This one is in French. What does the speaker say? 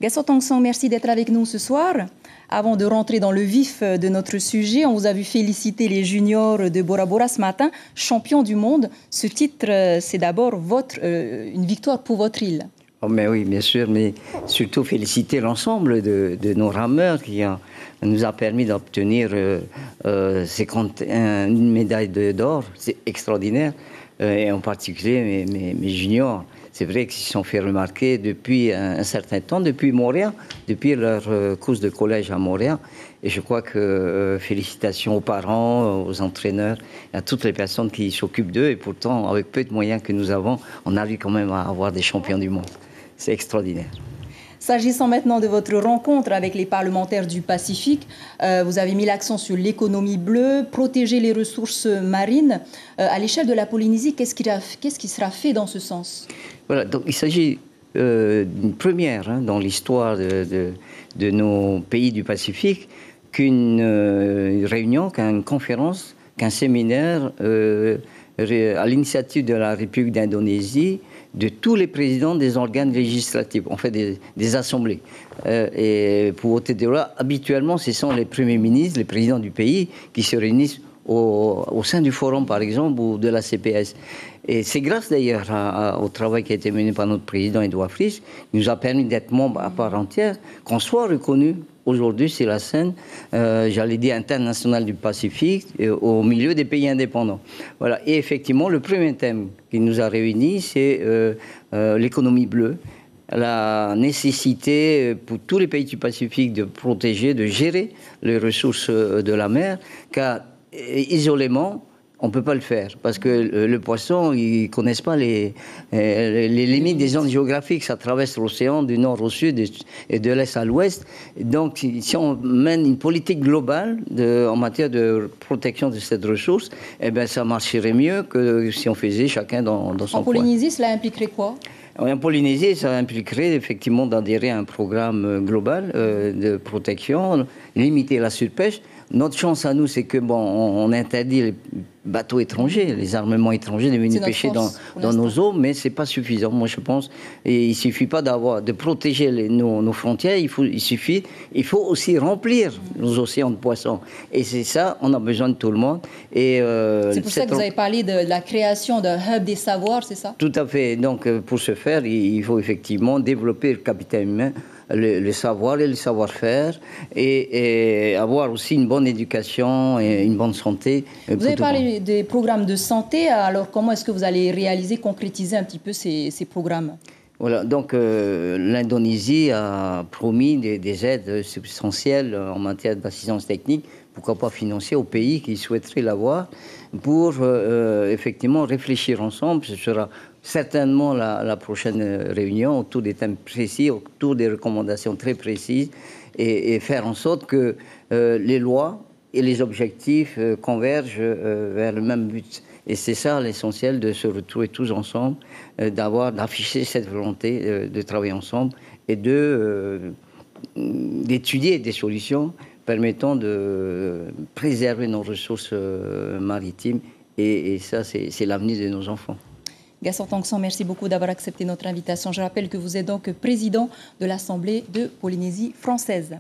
Gaston Tongson, merci d'être avec nous ce soir. Avant de rentrer dans le vif de notre sujet, on vous a vu féliciter les juniors de Bora Bora ce matin, champions du monde. Ce titre, c'est d'abord une victoire pour votre île. Oh, mais oui, bien sûr, mais surtout féliciter l'ensemble de nos rameurs qui nous a permis d'obtenir 51 médailles d'or. C'est extraordinaire, et en particulier mes juniors. C'est vrai qu'ils se sont fait remarquer depuis un certain temps, depuis Montréal, depuis leur course de collège à Montréal. Et je crois que félicitations aux parents, aux entraîneurs, à toutes les personnes qui s'occupent d'eux. Et pourtant, avec peu de moyens que nous avons, on arrive quand même à avoir des champions du monde. C'est extraordinaire. S'agissant maintenant de votre rencontre avec les parlementaires du Pacifique, vous avez mis l'accent sur l'économie bleue, protéger les ressources marines. À l'échelle de la Polynésie, qu'est-ce qui sera fait dans ce sens? Voilà, donc il s'agit d'une première dans l'histoire de nos pays du Pacifique, qu'une réunion, qu'une conférence, qu'un séminaire à l'initiative de la République d'Indonésie, de tous les présidents des organes législatifs, on fait des assemblées. Et pour voter des lois, habituellement, ce sont les premiers ministres, les présidents du pays qui se réunissent au sein du forum, par exemple, ou de la CPS. Et c'est grâce d'ailleurs au travail qui a été mené par notre président Edouard Fritsch, qui nous a permis d'être membre à part entière, qu'on soit reconnu aujourd'hui sur la scène, j'allais dire, internationale du Pacifique, au milieu des pays indépendants. Voilà. Et effectivement, le premier thème qui nous a réunis, c'est l'économie bleue, la nécessité pour tous les pays du Pacifique de protéger, de gérer les ressources de la mer, car isolément, on ne peut pas le faire, parce que le poisson, ils ne connaissent pas les limites des zones géographiques. Ça traverse l'océan du nord au sud et de l'est à l'ouest. Donc, si on mène une politique globale en matière de protection de cette ressource, eh bien, ça marcherait mieux que si on faisait chacun dans son coin. En Polynésie, cela impliquerait quoi? En Polynésie, ça impliquerait effectivement d'adhérer à un programme global de protection, limiter la surpêche. Notre chance à nous, c'est que on interdit les bateaux étrangers, les armements étrangers de venir pêcher dans nos eaux, mais c'est pas suffisant, moi je pense. Et il suffit pas de protéger nos frontières, il faut aussi remplir nos océans de poissons. Et c'est ça, on a besoin de tout le monde. C'est pour ça que vous avez parlé de la création d'un hub des savoirs, c'est ça? Tout à fait. Donc pour ce faire, il faut effectivement développer le capital humain, le savoir et le savoir-faire, et avoir aussi une bonne éducation et une bonne santé. Vous avez parlé des programmes de santé, alors comment est-ce que vous allez réaliser, concrétiser un petit peu ces programmes? Voilà, donc l'Indonésie a promis des aides substantielles en matière d'assistance technique, pourquoi pas financière, aux pays qui souhaiteraient l'avoir, pour effectivement réfléchir ensemble. Ce sera certainement la prochaine réunion autour des thèmes précis, autour des recommandations très précises, et faire en sorte que les lois et les objectifs convergent vers le même but. Et c'est ça l'essentiel, de se retrouver tous ensemble, d'afficher cette volonté de travailler ensemble et d'étudier des solutions permettant de préserver nos ressources maritimes. Et ça, c'est l'avenir de nos enfants. Gaston Tongson, merci beaucoup d'avoir accepté notre invitation. Je rappelle que vous êtes donc président de l'Assemblée de Polynésie française.